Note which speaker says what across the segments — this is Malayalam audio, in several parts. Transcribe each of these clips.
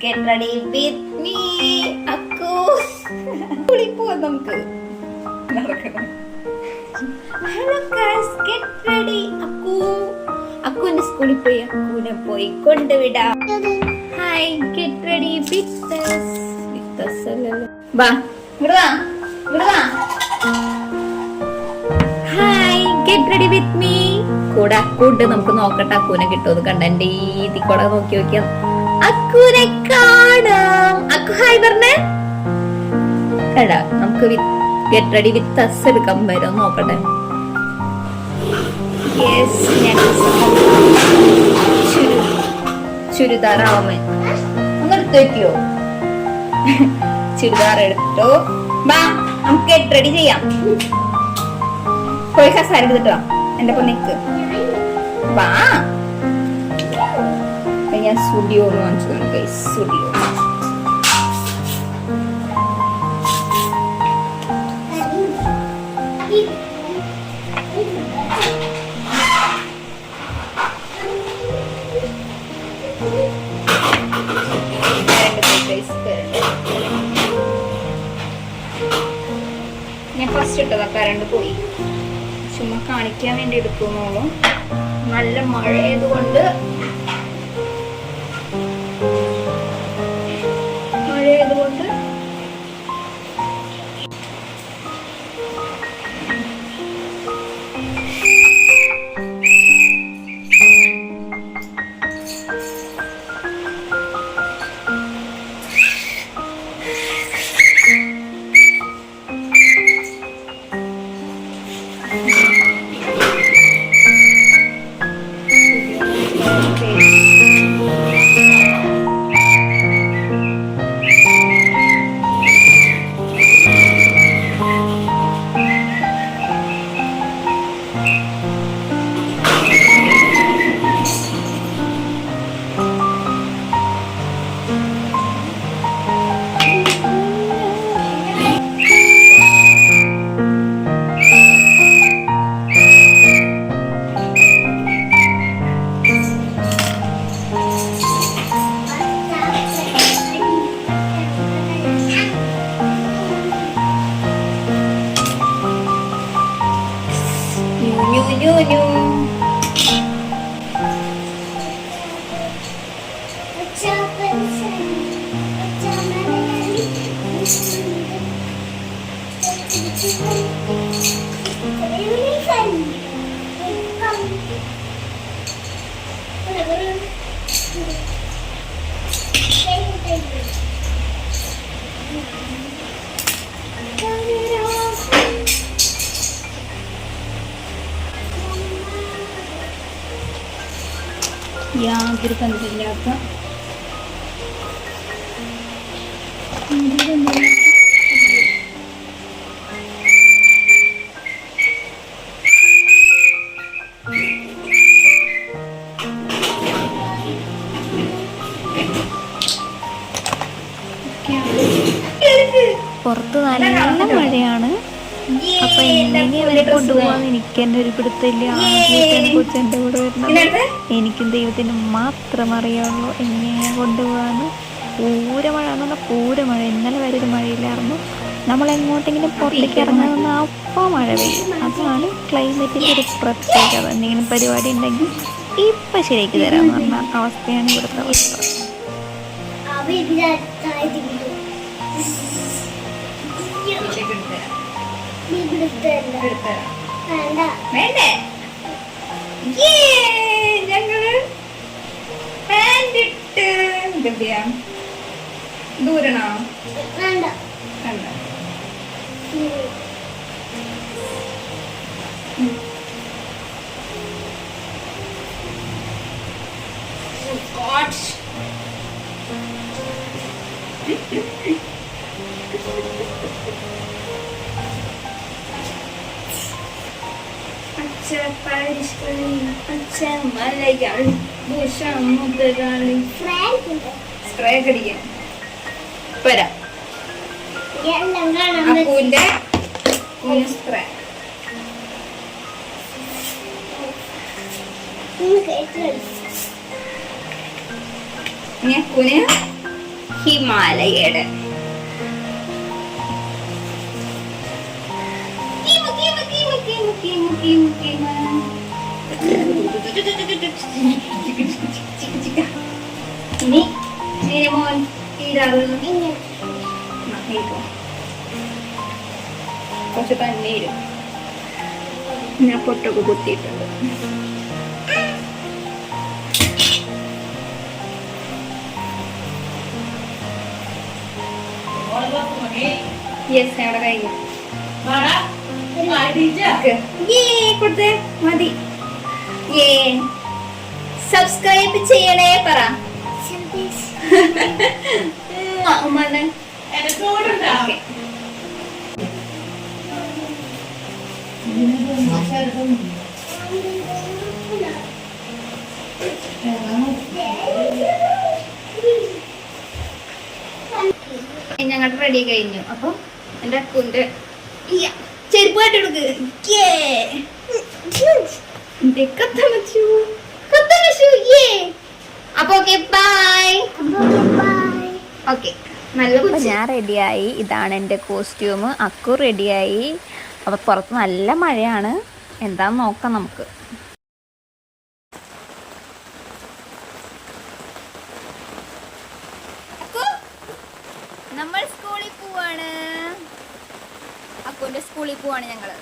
Speaker 1: get ready with me. അക്കു സ്കൂളിൽ പോവാം നമുക്ക്. Hello guys, get ready. അക്കുവിന്റെ സ്കൂളിൽ പോയി അക്കുവിനെ പോയി കൊണ്ടുവിടാം. Hi, get ready with us. വാ ഇങ്ങോട്ട് വാ. Hi, get ready with me. കൂടെ അക്കുണ്ട്, നമുക്ക് നോക്കട്ടെ അക്കുവിനെ കിട്ടുമെന്ന്. കണ്ട എന്റെ ഈ കൂടെ നോക്കി നോക്കിയാ അക്കുവിനെ കാണാം. അക്കു ഹായ് പറഞ്ഞേ. എടാ നമുക്ക് ഗെറ്റ് റെഡി വിത്ത് അസ് എടുക്കാൻ വരും, നോക്കട്ടെ. ചുരിദാറാവുമേ ഒന്ന് എടുത്തു വെക്കോ? ചുരിദാർ എടുത്തോ. വാ നമുക്ക് ഗെറ്റ് റെഡി ചെയ്യാം. പോയി കസാര എടുത്തിട്ടോ എന്റെ പൊന്നിക്ക്. വാ, ഞാൻ സ്റ്റുഡിയോ കാണിച്ചു. സ്റ്റുഡിയോ ഞാൻ ഫസ്റ്റ് ഇട്ടതാ, കറണ്ട് പോയി. ചുമ്മാ കാണിക്കാൻ വേണ്ടി എടുക്കുന്നുള്ളൂ. നല്ല മഴയായതുകൊണ്ട് യാതൊരു ബന്ധമില്ലാത്ത
Speaker 2: പുറത്ത് നല്ല മഴയാണ്. അപ്പൊ എങ്ങനെ അവരെ കൊണ്ടുപോകാന്ന് എനിക്ക് തന്നെ ഒരു പിടുത്തില്ല. ആദ്യമായിട്ടാണ് കൊച്ചെൻ്റെ കൂടെ വരുന്നത്. എനിക്കും ദൈവത്തിന് മാത്രം അറിയാവുള്ളൂ എങ്ങനെ കൊണ്ടുപോകാന്ന്. പൂരമഴ എന്ന് പറഞ്ഞാൽ പൂരമഴ. ഇന്നലെ വരെ ഒരു മഴയില്ലായിരുന്നു. നമ്മൾ എങ്ങോട്ടെങ്കിലും പുറത്തേക്ക് ഇറങ്ങുന്ന അപ്പോൾ മഴ പെയ്യും. അതാണ് ക്ലൈമറ്റിൻ്റെ ഒരു പ്രത്യേകത. എന്തെങ്കിലും പരിപാടി ഉണ്ടെങ്കിൽ ഇപ്പം ശരിയാക്കി തരാമെന്ന് പറഞ്ഞ അവസ്ഥയാണ് ഇവിടുത്തെ അവസ്ഥ.
Speaker 1: ദൂരണോ? സ്പ്രേ കടിക്കാൻ വരാം. അപ്പൂന്റെ സ്പ്രേ ഞാൻ ഹിമാലയയുടെ ഇനി മോൻ കുറച്ച് തണ്ണീരും ഞാൻ പൊട്ടൊക്കെ കുത്തിയിട്ടുണ്ട്. യെസ് അവിടെ കഴിഞ്ഞു. കൊടുത്തേ മതി. സബ്സ്ക്രൈബ് ചെയ്യണേ പറ. ഞങ്ങളുടെ റെഡി കഴിഞ്ഞു. അപ്പൊ എന്റെ അക്കുന്റെ ചെരുപ്പായിട്ട് എടുക്ക്. അപ്പൊ ഓക്കെ ബൈ. ഓക്കെ നല്ല
Speaker 2: ഞാൻ റെഡിയായി. ഇതാണ് എൻ്റെ കോസ്റ്റ്യൂം. അക്കു റെഡിയായി. അപ്പോൾ പുറത്ത് നല്ല മഴയാണ്. എന്താന്ന് നോക്കാം നമുക്ക്.
Speaker 1: നമ്മൾ സ്കൂളിൽ പോവാണ്. അക്കുവിന്റെ സ്കൂളിൽ പോവാണ് ഞങ്ങള്.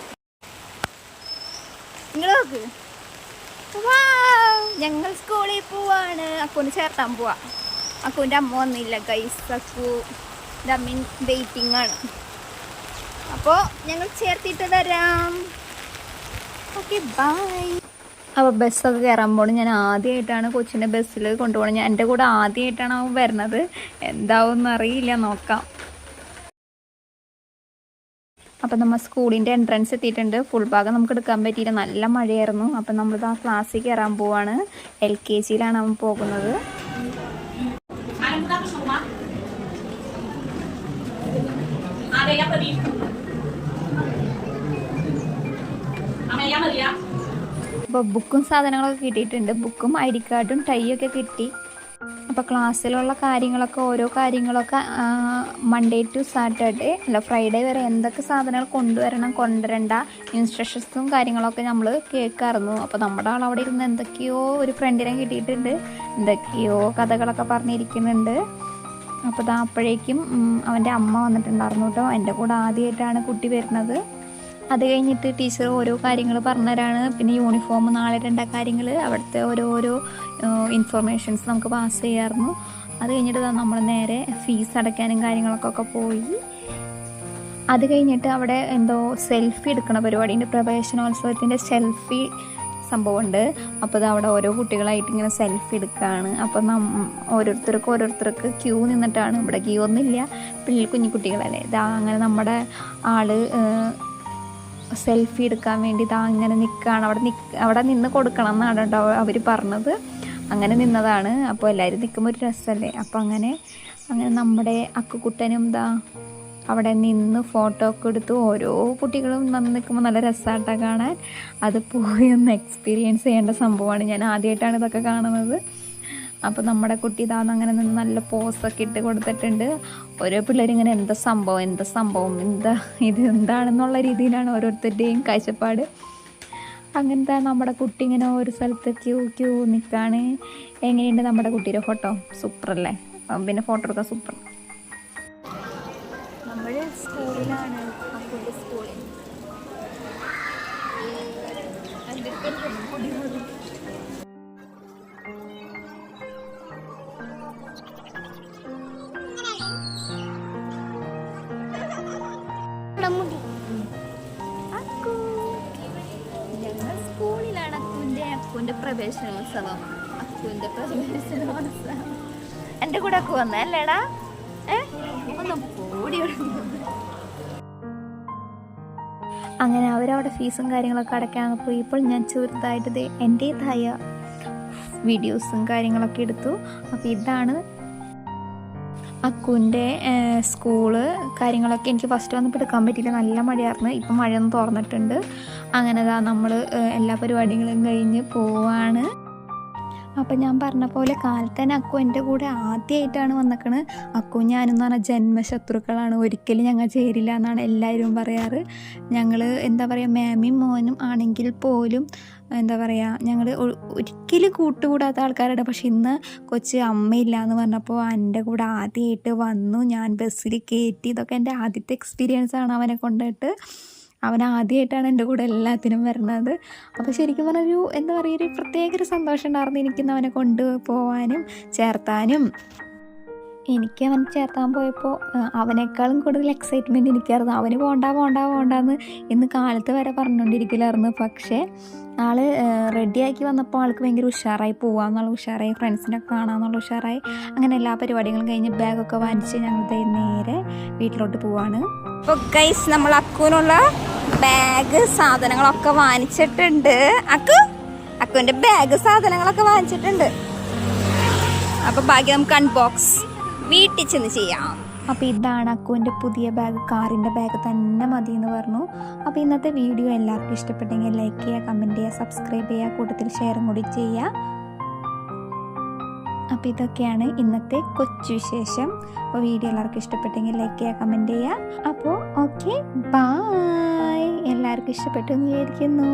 Speaker 1: നിങ്ങൾ നോക്ക്. ഞങ്ങൾ സ്കൂളിൽ പോവാണ്. അക്കുവിന് ചേർത്താൻ പോവാ. അക്കുവിൻ്റെ അമ്മ വന്നില്ല ഗൈസ്. അക്കുവിൻ്റെ അമ്മ വെയിറ്റിംഗ് ആണ്. അപ്പോൾ ഞങ്ങൾ ചേർത്തിട്ട് തരാം. Okay bye.
Speaker 2: അപ്പോൾ ബസ്സൊക്കെ കയറുമ്പോൾ ഞാൻ ആദ്യമായിട്ടാണ് കൊച്ചിൻ്റെ ബസ്സിൽ കൊണ്ടുപോകണം. ഞാൻ എൻ്റെ കൂടെ ആദ്യമായിട്ടാണ് അവൻ വരുന്നത്. എന്താവും അറിയില്ല, നോക്കാം. അപ്പം നമ്മൾ സ്കൂളിൻ്റെ എൻട്രൻസ് എത്തിയിട്ടുണ്ട്. ഫുൾ ഭാഗം നമുക്ക് എടുക്കാൻ പറ്റിയില്ല, നല്ല മഴയായിരുന്നു. അപ്പം നമ്മളിത് ആ ക്ലാസ്സിൽ കയറാൻ പോവാണ്. LKG അവൻ പോകുന്നത്. അപ്പോൾ ബുക്കും സാധനങ്ങളൊക്കെ കിട്ടിയിട്ടുണ്ട്. ബുക്കും ID കാർഡും ടൈയൊക്കെ കിട്ടി. അപ്പോൾ ക്ലാസ്സിലുള്ള കാര്യങ്ങളൊക്കെ ഓരോ കാര്യങ്ങളൊക്കെ മൺഡേ ടു സാറ്റർഡേ അല്ല ഫ്രൈഡേ വരെ എന്തൊക്കെ സാധനങ്ങൾ കൊണ്ടുവരണം കൊണ്ടുവരണ്ട ഇൻസ്ട്രക്ഷൻസും കാര്യങ്ങളൊക്കെ നമ്മൾ കേൾക്കാറുന്നു. അപ്പോൾ നമ്മുടെ ആൾ അവിടെ ഇരുന്ന് എന്തൊക്കെയോ ഒരു ഫ്രണ്ടിനെ കിട്ടിയിട്ടുണ്ട്, എന്തൊക്കെയോ കഥകളൊക്കെ പറഞ്ഞിരിക്കുന്നുണ്ട്. അപ്പോൾ അപ്പോഴേക്കും അവൻ്റെ അമ്മ വന്നിട്ടുണ്ടായിരുന്നു കേട്ടോ. എൻ്റെ കൂടെ ആദ്യമായിട്ടാണ് കുട്ടി വരുന്നത്. അത് കഴിഞ്ഞിട്ട് ടീച്ചർ ഓരോ കാര്യങ്ങൾ പറഞ്ഞുതരാണ്. പിന്നെ യൂണിഫോം നാളെ ഇടേണ്ട കാര്യങ്ങൾ, അവിടുത്തെ ഓരോരോ ഇൻഫർമേഷൻസ് നമുക്ക് പാസ് ചെയ്യാമായിരുന്നു. അത് കഴിഞ്ഞിട്ട് നമ്മൾ നേരെ ഫീസ് അടയ്ക്കാനും കാര്യങ്ങളൊക്കെ പോയി. അത് കഴിഞ്ഞിട്ട് അവിടെ എന്തോ സെൽഫി എടുക്കണ പരിപാടിയുണ്ട്. പ്രവേശനോത്സവത്തിൻ്റെ സെൽഫി സംഭവമുണ്ട്. അപ്പോൾ അത് അവിടെ ഓരോ കുട്ടികളായിട്ട് ഇങ്ങനെ സെൽഫി എടുക്കുകയാണ്. അപ്പം ഓരോരുത്തർക്ക് ക്യൂ നിന്നിട്ടാണ്. ഇവിടെ ക്യൂ ഒന്നുമില്ല, കുഞ്ഞു കുട്ടികളല്ലേ. ഇതാ അങ്ങനെ നമ്മുടെ ആള് സെൽഫി എടുക്കാൻ വേണ്ടി ഇതാ ഇങ്ങനെ നിൽക്കുകയാണ്. അവിടെ നിന്ന് കൊടുക്കണം എന്നാണ് കേട്ടോ അവർ പറഞ്ഞത്. അങ്ങനെ നിന്നതാണ്. അപ്പോൾ എല്ലാവരും നിൽക്കുമ്പോൾ ഒരു രസമല്ലേ. അപ്പോൾ അങ്ങനെ നമ്മുടെ അക്കുക്കുട്ടനും ഇതാ അവിടെ നിന്ന് ഫോട്ടോ ഒക്കെ എടുത്തു. ഓരോ കുട്ടികളും വന്ന് നിൽക്കുമ്പോൾ നല്ല രസമായിട്ടാണ് കാണാൻ. അത് പോയി ഒന്ന് എക്സ്പീരിയൻസ് ചെയ്യേണ്ട സംഭവമാണ്. ഞാൻ ആദ്യമായിട്ടാണ് ഇതൊക്കെ കാണുന്നത്. അപ്പോൾ നമ്മുടെ കുട്ടി ഇതാന്ന് അങ്ങനെ നിന്ന് നല്ല പോസൊക്കെ ഇട്ട് കൊടുത്തിട്ടുണ്ട്. ഓരോ പിള്ളേരിങ്ങനെ എന്താ സംഭവം ഇത് എന്താണെന്നുള്ള രീതിയിലാണ് ഓരോരുത്തരുടെയും കാഴ്ചപ്പാട്. അങ്ങനത്തെ നമ്മുടെ കുട്ടി ഇങ്ങനെ ഒരു സ്ഥലത്ത് ക്യൂ നിൽക്കുകയാണ്. എങ്ങനെയുണ്ട് നമ്മുടെ കുട്ടിയുടെ ഫോട്ടോ? സൂപ്പറല്ലേ? പിന്നെ ഫോട്ടോ എടുക്കാൻ സൂപ്പർ. നമ്മൾ സ്കൂളിലാണ്. അക്കുവിൻ്റെ സ്കൂളിൽ ഞങ്ങൾ സ്കൂളിലാണ്. അക്കുവിൻ്റെ പ്രവേശനോത്സവം. എൻ്റെ കൂടെ അക്കു വന്നല്ലേടാ? ഒന്ന് പോടി. അങ്ങനെ അവരവിടെ ഫീസും കാര്യങ്ങളൊക്കെ അടയ്ക്കാൻ പോയപ്പോൾ ഞാൻ ചെറുതായിട്ട് എൻ്റേതായ വീഡിയോസും കാര്യങ്ങളൊക്കെ എടുത്തു. അപ്പോൾ ഇതാണ് അക്കുവിൻ്റെ സ്കൂള് കാര്യങ്ങളൊക്കെ. എനിക്ക് ഫസ്റ്റ് വന്നപ്പോൾ എടുക്കാൻ പറ്റിയില്ല, നല്ല മഴയായിരുന്നു. ഇപ്പം മഴയൊന്നും തുറന്നിട്ടുണ്ട്. അങ്ങനെ നമ്മൾ എല്ലാ പരിപാടികളും കഴിഞ്ഞ് പോവാണ്. അപ്പം ഞാൻ പറഞ്ഞ പോലെ കാലത്ത് തന്നെ അക്കു എൻ്റെ കൂടെ ആദ്യമായിട്ടാണ് വന്നിക്കണത്. അക്കു ഞാനെന്ന് പറഞ്ഞാൽ ജന്മശത്രുക്കളാണ്, ഒരിക്കലും ഞങ്ങൾ ചേരില്ല എന്നാണ് എല്ലാവരും പറയാറ്. ഞങ്ങൾ എന്താ പറയുക, മാമിയും മോനും ആണെങ്കിൽ പോലും എന്താ പറയുക, ഞങ്ങൾ ഒരിക്കലും കൂട്ടുകൂടാത്ത ആൾക്കാരാണ്. പക്ഷെ ഇന്ന് കൊച്ച് അമ്മയില്ല എന്ന് പറഞ്ഞപ്പോൾ എൻ്റെ കൂടെ ആദ്യമായിട്ട് വന്നു, ഞാൻ ബസ്സിൽ കയറ്റി. ഇതൊക്കെ എൻ്റെ ആദ്യത്തെ എക്സ്പീരിയൻസ് ആണ് അവനെ കൊണ്ടിട്ട്. അവൻ ആദ്യമായിട്ടാണ് എൻ്റെ കൂടെ എല്ലാത്തിനും വരുന്നത്. അപ്പോൾ ശരിക്കും പറഞ്ഞൊരു എന്താ പറയുക, ഒരു പ്രത്യേക ഒരു സന്തോഷം ഉണ്ടായിരുന്നു എനിക്കിന്ന് അവനെ കൊണ്ടുപോകാനും ചേർത്താനും. എനിക്ക് അവൻ ചേർത്താൻ പോയപ്പോൾ അവനേക്കാളും കൂടുതൽ എക്സൈറ്റ്മെൻറ്റ് എനിക്കായിരുന്നു. അവന് പോണ്ടാന്ന് ഇന്ന് കാലത്ത് വരെ പറഞ്ഞുകൊണ്ടിരിക്കില്ലായിരുന്നു. പക്ഷേ ആൾ റെഡിയാക്കി വന്നപ്പോൾ ആൾക്ക് ഭയങ്കര ഉഷാറായി, പോകാമെന്നുള്ള ഉഷാറായി, ഫ്രണ്ട്സിനൊക്കെ കാണാമെന്നുള്ള ഉഷാറായി. അങ്ങനെ എല്ലാ പരിപാടികളും കഴിഞ്ഞ് ബാഗൊക്കെ വാങ്ങിച്ച് ഞങ്ങൾ നേരെ വീട്ടിലോട്ട് പോവാണ്. അപ്പോൾ ഗൈസ്, നമ്മൾ അക്കുവിനുള്ള ബാഗ് സാധനങ്ങളൊക്കെ വാങ്ങിച്ചിട്ടുണ്ട്. അക്കുവിൻ്റെ ബാഗ് സാധനങ്ങളൊക്കെ വാങ്ങിച്ചിട്ടുണ്ട്. അപ്പോൾ ബാക്കി നമുക്ക് അൺബോക്സ് വീട്ടിൽ ചെന്ന് ചെയ്യാം. അപ്പോൾ ഇതാണ് അക്കുവിൻ്റെ പുതിയ ബാഗ്. കാറിൻ്റെ ബാഗ് തന്നെ മതി എന്ന് പറഞ്ഞു. അപ്പോൾ ഇന്നത്തെ വീഡിയോ എല്ലാവർക്കും ഇഷ്ടപ്പെട്ടെങ്കിൽ ലൈക്ക് ചെയ്യുക, കമൻറ്റ് ചെയ്യുക, സബ്സ്ക്രൈബ് ചെയ്യുക, കൂട്ടത്തിൽ ഷെയറും കൂടി ചെയ്യുക. അപ്പോൾ ഇതൊക്കെയാണ് ഇന്നത്തെ കൊച്ചു വിശേഷം. അപ്പോൾ വീഡിയോ എല്ലാവർക്കും ഇഷ്ടപ്പെട്ടെങ്കിൽ ലൈക്ക് ചെയ്യുക, കമൻറ്റ് ചെയ്യുക. അപ്പോൾ ഓക്കെ, ബൈ. എല്ലാവർക്കും ഇഷ്ടപ്പെട്ടു എന്ന് വിചാരിക്കുന്നു.